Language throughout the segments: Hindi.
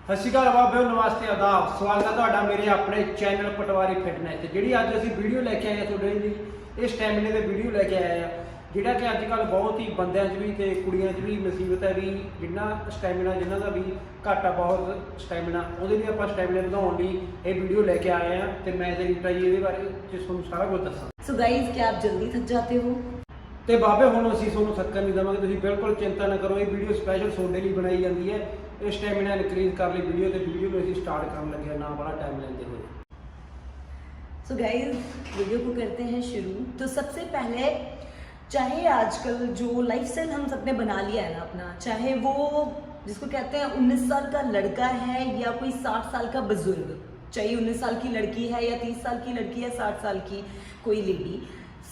सत श्री अकाल बाबे, नमस्ते, आदाब। स्वागत है तुहाडा मेरे अपने चैनल पटवारी फिटनेस ते जिहड़ी अज असीं वीडियो लैके आए तुहाडे लई इस स्टैमिने दे वीडियो लैके आए हैं जिहड़ा कि अजकल बहुत ही बंदियां च भी ते कुड़ियां च भी मुसीबत है भी जिन्ना स्टैमिना जिन्हां दा भी घट आ बहुत स्टैमिना उहदे लिए आपां स्टैमिना वधाउण लई ये वीडियो लैके आए हैं ते मैं ते रीटा जी इहदे बारे च तुहानूं सारा कुछ दस्सां। सो गाइस, क्या आप जल्दी थक जाते हो? तो बाबे हुण असीं तुहानूं थक्कण नहीं देवांगे, तुसीं बिल्कुल चिंता ना करो। ये वीडियो स्पैशल तुहाडे लिए बनाई जाती है। ये स्टैमिना इनक्रीज कर ली वीडियो तो वीडियो को असीं स्टार्ट करन लगे ना बड़ा टाइम लेंदे हुए। सो गाइस, वीडियो को करते हैं शुरू। तो सबसे पहले, चाहे आजकल जो लाइफस्टाइल हम सबने बना लिया है ना अपना, चाहे वो जिसको कहते हैं 19 साल का लड़का है या कोई 60 साल का बुजुर्ग, चाहे 19 साल की लड़की है या 30 साल की लड़की है, 60 साल की कोई लेडी,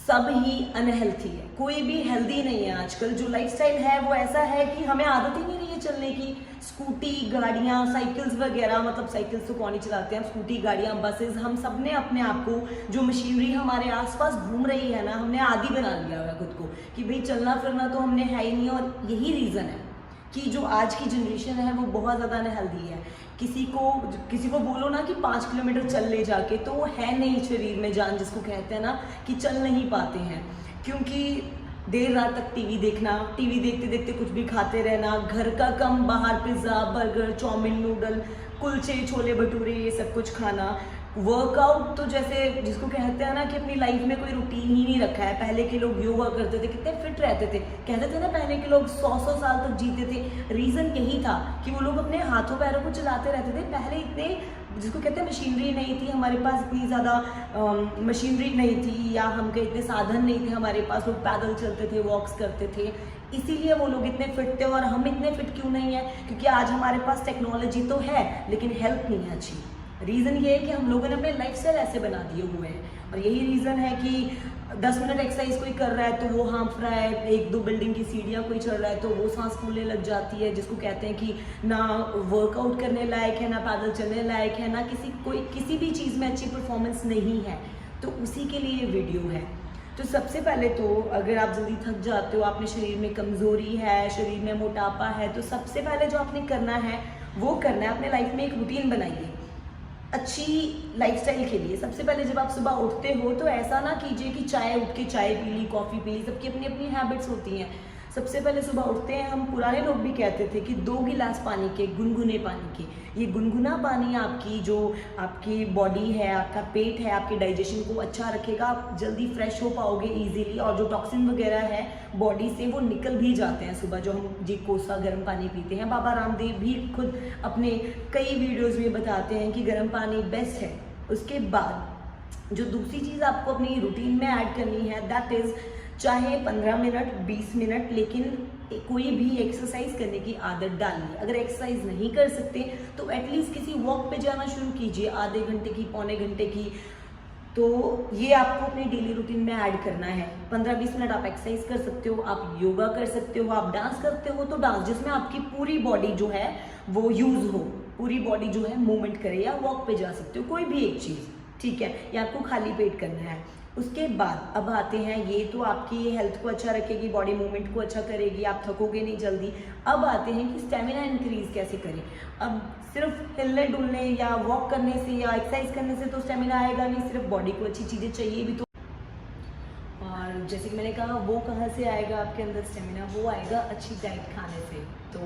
सब ही अनहेल्थी है। कोई भी हेल्दी नहीं है। आजकल जो लाइफस्टाइल है वो ऐसा है कि हमें आदत ही नहीं रही है चलने की। स्कूटी, गाड़ियाँ, साइकिल्स वगैरह, मतलब साइकिल्स तो कौन ही चलाते हैं, स्कूटी, गाड़ियाँ, बसेस, हम सब ने अपने आप को, जो मशीनरी हमारे आसपास घूम रही है ना, हमने आदी बना लिया हुआ है खुद को कि भाई चलना फिरना तो हमने है ही नहीं। और यही रीज़न है कि जो आज की जनरेशन है वो बहुत ज़्यादा अनहेल्दी है। किसी को बोलो ना कि 5 किलोमीटर चल ले जाके, तो वो है नहीं शरीर में जान, जिसको कहते हैं ना कि चल नहीं पाते हैं। क्योंकि देर रात तक टीवी देखना, टीवी देखते देखते कुछ भी खाते रहना, घर का कम बाहर पिज़्ज़ा, बर्गर, चाउमीन, नूडल, कुलचे, छोले भटूरे, ये सब कुछ खाना। वर्कआउट तो जैसे जिसको कहते हैं ना कि अपनी लाइफ में कोई रूटीन ही नहीं रखा है। पहले के लोग योगा करते थे, कितने फिट रहते थे। कहते थे ना पहले के लोग 100-100 साल तक जीते थे। रीज़न यही था कि वो लोग अपने हाथों पैरों को चलाते रहते थे। पहले इतने, जिसको कहते हैं, मशीनरी नहीं थी हमारे पास, इतनी ज़्यादा मशीनरी नहीं थी, या हम इतने साधन नहीं थे हमारे पास। लोग पैदल चलते थे, वॉक्स करते थे, इसीलिए वो लोग इतने फिट थे। और हम इतने फिट क्यों नहीं है? क्योंकि आज हमारे पास टेक्नोलॉजी तो है लेकिन हेल्थ नहीं है अच्छी। रीज़न ये है कि हम लोगों ने अपने लाइफस्टाइल ऐसे बना दिए हुए हैं। और यही रीज़न है कि 10 मिनट एक्सरसाइज कोई कर रहा है तो वो हाँफ रहा है, 1-2 बिल्डिंग की सीढ़ियाँ कोई चढ़ रहा है तो वो सांस फूलने लग जाती है, जिसको कहते हैं कि ना वर्कआउट करने लायक है, ना पैदल चलने लायक है, ना किसी भी चीज़ में अच्छी परफॉर्मेंस नहीं है। तो उसी के लिए ये वीडियो है। तो सबसे पहले तो अगर आप जल्दी थक जाते हो, आपने शरीर में कमज़ोरी है, शरीर में मोटापा है, तो सबसे पहले जो आपने करना है वो करना है, अपने लाइफ में एक रूटीन बनाइए अच्छी लाइफस्टाइल के लिए। सबसे पहले जब आप सुबह उठते हो तो ऐसा ना कीजिए कि चाय, उठ के चाय पी ली, कॉफ़ी पी ली, सबकी अपनी अपनी हैबिट्स होती हैं। सबसे पहले सुबह उठते हैं, हम पुराने लोग भी कहते थे कि 2 गिलास पानी के, गुनगुने पानी के। ये गुनगुना पानी आपकी जो आपकी बॉडी है, आपका पेट है, आपके डाइजेशन को अच्छा रखेगा। आप जल्दी फ्रेश हो पाओगे ईजीली, और जो टॉक्सिन वगैरह है बॉडी से वो निकल भी जाते हैं सुबह, जो हम जी कोसा गर्म पानी पीते हैं। बाबा रामदेव भी खुद अपने कई वीडियोज़ में बताते हैं कि गर्म पानी बेस्ट है। उसके बाद जो दूसरी चीज़ आपको अपनी रूटीन में ऐड करनी है, दैट इज़, चाहे 15 मिनट, 20 मिनट, लेकिन कोई भी एक्सरसाइज करने की आदत डालिए। अगर एक्सरसाइज नहीं कर सकते तो एटलीस्ट किसी वॉक पे जाना शुरू कीजिए, आधे घंटे की, पौने घंटे की। तो ये आपको अपनी डेली रूटीन में ऐड करना है। 15-20 मिनट आप एक्सरसाइज कर सकते हो, आप योगा कर सकते हो, आप डांस करते हो तो डांस, जिसमें आपकी पूरी बॉडी जो है वो यूज़ हो, पूरी बॉडी जो है मूवमेंट करे, या वॉक पे जा सकते हो, कोई भी एक चीज़, ठीक है। या आपको खाली पेट करना है। उसके बाद अब आते हैं, ये तो आपकी हेल्थ को अच्छा रखेगी, बॉडी मूवमेंट को अच्छा करेगी, आप थकोगे नहीं जल्दी। अब आते हैं कि स्टेमिना इंक्रीज कैसे करें। अब सिर्फ हिलने डुलने या वॉक करने से या एक्सरसाइज करने से तो स्टेमिना आएगा नहीं, सिर्फ बॉडी को अच्छी चीज़ें चाहिए भी तो। और जैसे कि मैंने कहा, वो कहाँ से आएगा आपके अंदर स्टेमिना? वो आएगा अच्छी डाइट खाने से। तो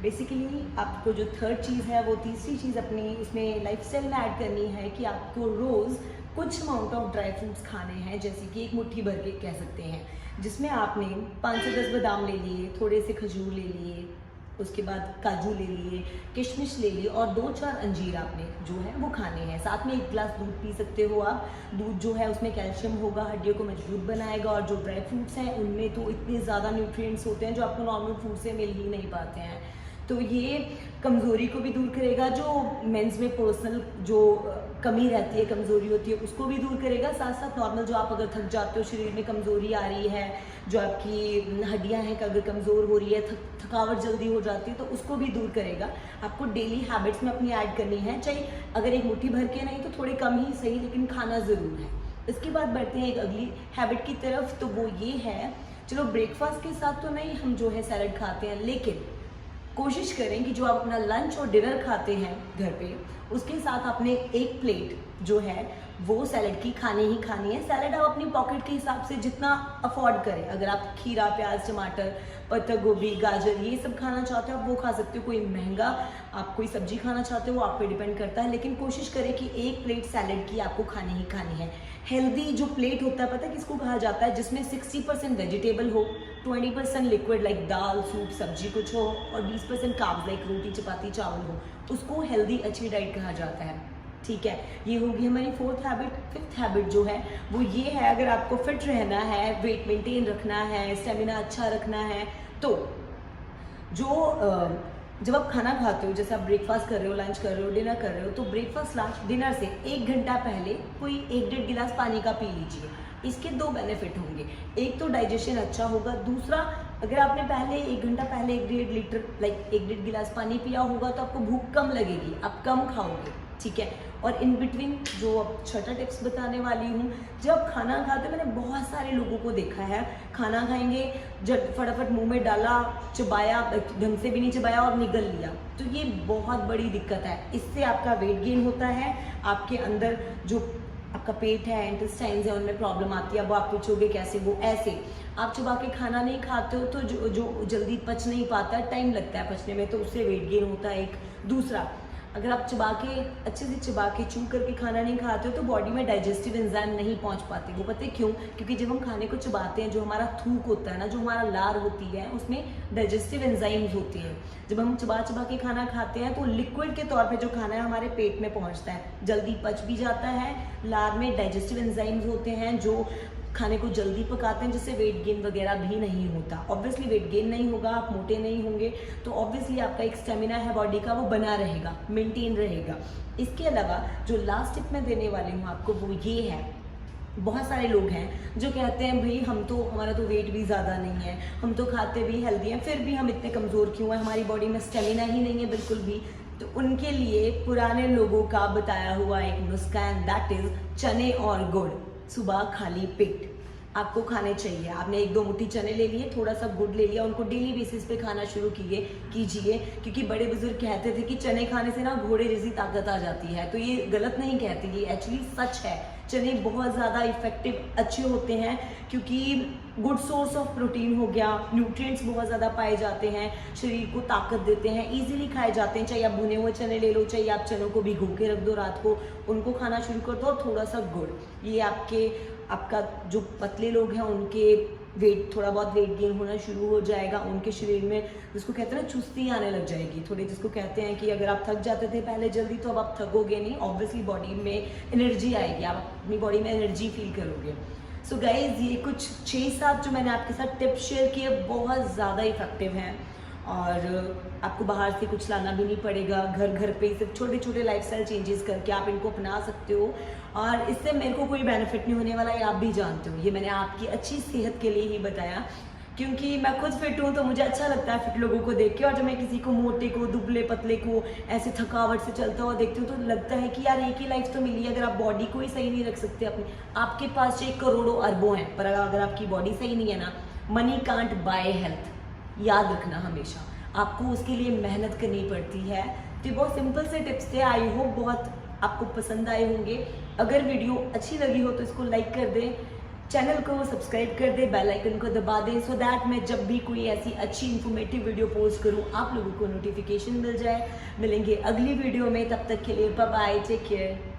बेसिकली आपको जो थर्ड चीज़ है, वो तीसरी चीज़ अपनी इसमें लाइफस्टाइल में ऐड करनी है कि आपको रोज़ कुछ अमाउंट ऑफ ड्राई फ्रूट्स खाने हैं, जैसे कि एक मुट्ठी भर के कह सकते हैं, जिसमें आपने 5 से 10 बादाम ले लिए, थोड़े से खजूर ले लिए, उसके बाद काजू ले लिए, किशमिश ले लिए, और 2-4 अंजीर आपने जो है वो खाने हैं। साथ में 1 गिलास दूध पी सकते हो आप। दूध जो है उसमें कैल्शियम होगा, हड्डियों को मजबूत बनाएगा। और जो ड्राई फ्रूट्स हैं उनमें तो इतने ज़्यादा न्यूट्रिएंट्स होते हैं जो आपको नॉर्मल फूड से मिल ही नहीं पाते हैं। तो ये कमज़ोरी को भी दूर करेगा, जो मेंस में पर्सनल जो कमी रहती है, कमज़ोरी होती है, उसको भी दूर करेगा। साथ साथ नॉर्मल जो आप अगर थक जाते हो, शरीर में कमज़ोरी आ रही है, जो आपकी हड्डियां हैं अगर कमज़ोर हो रही है, थकावट जल्दी हो जाती है, तो उसको भी दूर करेगा। आपको डेली हैबिट्स में अपनी ऐड करनी है, चाहे अगर एक मुट्ठी भर के नहीं तो थोड़े कम ही सही, लेकिन खाना ज़रूर है। इसके बाद बढ़ते हैं एक अगली हैबिट की तरफ, तो वो ये है, चलो ब्रेकफास्ट के साथ तो नहीं हम जो है सैलड खाते हैं, लेकिन कोशिश करें कि जो आप अपना लंच और डिनर खाते हैं घर पे, उसके साथ आपने एक प्लेट जो है वो सैलड की खानी ही खानी है। सैलड आप अपनी पॉकेट के हिसाब से जितना अफोर्ड करें, अगर आप खीरा, प्याज, टमाटर, पत्ता गोभी, गाजर ये सब खाना चाहते हो आप वो खा सकते हो। कोई महंगा आप कोई सब्जी खाना चाहते हो वो आप पे डिपेंड करता है, लेकिन कोशिश करें कि एक प्लेट सैलड की आपको खानी ही खानी है। हेल्दी जो प्लेट होता है पता है किसको कहा जाता है? जिसमें 60% वेजिटेबल हो, 20% लिक्विड लाइक दाल, सूप, सब्जी कुछ हो और 20% कार्ब्स लाइक रोटी, चपाती, चावल हो, उसको हेल्दी अच्छी डाइट कहा जाता है। ठीक है, ये होगी हमारी फोर्थ हैबिट। फिफ्थ हैबिट जो है वो ये है, अगर आपको फिट रहना है, वेट मेंटेन रखना है, स्टेमिना अच्छा रखना है, तो जब आप खाना खाते हो, जैसे आप ब्रेकफास्ट कर रहे हो, लंच कर रहे हो, डिनर कर रहे हो, तो ब्रेकफास्ट, लंच, डिनर से 1 घंटा पहले कोई 1-1.5 गिलास पानी का पी लीजिए। इसके 2 बेनिफिट होंगे, एक तो डाइजेशन अच्छा होगा, दूसरा अगर आपने पहले 1 घंटा पहले 1-1.5 लीटर लाइक 1-1.5 गिलास पानी पिया होगा तो आपको भूख कम लगेगी, आप कम खाओगे। ठीक है, और इन बिटवीन जो अब छठा टिप्स बताने वाली हूँ, जब खाना खाते मैंने बहुत सारे लोगों को देखा है, खाना खाएंगे जब फटाफट मुंह में डाला, चबाया, ढंग से भी नहीं चबाया और निगल लिया, तो ये बहुत बड़ी दिक्कत है। इससे आपका वेट गेन होता है, आपके अंदर जो आपका पेट है, इंटेस्टाइन्स है, उनमें प्रॉब्लम आती है। अब आप पूछोगे कैसे? वो ऐसे, आप चबा के खाना नहीं खाते हो तो जो जल्दी पच नहीं पाता, टाइम लगता है पचने में, तो उससे वेट गेन होता है। एक दूसरा, अगर आप चबा के अच्छे से चबा के चू करके खाना नहीं खाते हो तो बॉडी में डाइजेस्टिव एंजाइम नहीं पहुंच पाते। वो पता है क्यों? क्योंकि जब हम खाने को चबाते हैं, जो हमारा थूक होता है ना, जो हमारा लार होती है, उसमें डाइजेस्टिव एंजाइम्स होती हैं। जब हम चबा के खाना खाते हैं तो लिक्विड के तौर पे जो खाना है हमारे पेट में पहुंचता है, जल्दी पच भी जाता है। लार में डाइजेस्टिव एंजाइम्स होते हैं जो खाने को जल्दी पकाते हैं, जिससे वेट गेन वगैरह भी नहीं होता। ऑब्वियसली वेट गेन नहीं होगा, आप मोटे नहीं होंगे, तो ऑब्वियसली आपका एक स्टेमिना है बॉडी का वो बना रहेगा, मेंटेन रहेगा। इसके अलावा जो लास्ट टिप मैं देने वाली हूँ आपको वो ये है, बहुत सारे लोग हैं जो कहते हैं भाई हमारा तो वेट भी ज़्यादा नहीं है, हम तो खाते भी हेल्दी हैं, फिर भी हम इतने कमज़ोर क्यों हैं, हमारी बॉडी में स्टेमिना ही नहीं है बिल्कुल भी। तो उनके लिए पुराने लोगों का बताया हुआ एक नुस्खा है, दैट इज़ चने और गुड़। सुबह खाली पेट आपको खाने चाहिए। आपने 1-2 मुट्ठी चने ले लिए, थोड़ा सा गुड़ ले लिया, उनको डेली बेसिस पे खाना शुरू कीजिए, क्योंकि बड़े बुजुर्ग कहते थे कि चने खाने से ना घोड़े जैसी ताकत आ जाती है। तो ये गलत नहीं कहते, ये एक्चुअली सच है। चने बहुत ज़्यादा इफेक्टिव अच्छे होते हैं क्योंकि गुड सोर्स ऑफ प्रोटीन हो गया, न्यूट्रिएंट्स बहुत ज़्यादा पाए जाते हैं, शरीर को ताकत देते हैं, इजीली खाए जाते हैं। चाहे आप भुने हुए चने ले लो, चाहे आप चनों को भिगो के रख दो रात को, उनको खाना शुरू कर दो, और थोड़ा सा गुड़। ये आपका जो पतले लोग हैं उनके थोड़ा बहुत वेट गेन होना शुरू हो जाएगा, उनके शरीर में जिसको कहते हैं ना चुस्ती आने लग जाएगी थोड़ी, जिसको कहते हैं कि अगर आप थक जाते थे पहले जल्दी, तो अब आप थकोगे नहीं, ऑब्वियसली बॉडी में एनर्जी आएगी, आप अपनी बॉडी में एनर्जी फील करोगे। सो गाइज, ये कुछ 6-7 जो मैंने आपके साथ टिप्स शेयर किए बहुत ज़्यादा इफेक्टिव हैं, और आपको बाहर से कुछ लाना भी नहीं पड़ेगा, घर पे सिर्फ छोटे छोटे लाइफस्टाइल चेंजेस करके आप इनको अपना सकते हो, और इससे मेरे को कोई बेनिफिट नहीं होने वाला, ये आप भी जानते हो। ये मैंने आपकी अच्छी सेहत के लिए ही बताया, क्योंकि मैं खुद फिट हूँ तो मुझे अच्छा लगता है फिट लोगों को देख के, और जब मैं किसी को मोटे को, दुबले पतले को ऐसे थकावट से चलता हुआ देखती हूँ तो लगता है कि यार एक ही लाइफ तो मिली है, अगर आप बॉडी को ही सही नहीं रख सकते अपनी, आपके पास चाहे करोड़ों अरबों हैं, पर अगर आपकी बॉडी सही नहीं है ना, मनी कांट बाय हेल्थ, याद रखना हमेशा, आपको उसके लिए मेहनत करनी पड़ती है। तो ये बहुत सिंपल से टिप्स थे, आई होप बहुत आपको पसंद आए होंगे। अगर वीडियो अच्छी लगी हो तो इसको लाइक कर दें, चैनल को सब्सक्राइब कर दें, बेल आइकन को दबा दें, सो दैट मैं जब भी कोई ऐसी अच्छी इन्फॉर्मेटिव वीडियो पोस्ट करूं आप लोगों को नोटिफिकेशन मिल जाए। मिलेंगे अगली वीडियो में, तब तक के लिए बाय बाय, टेक केयर।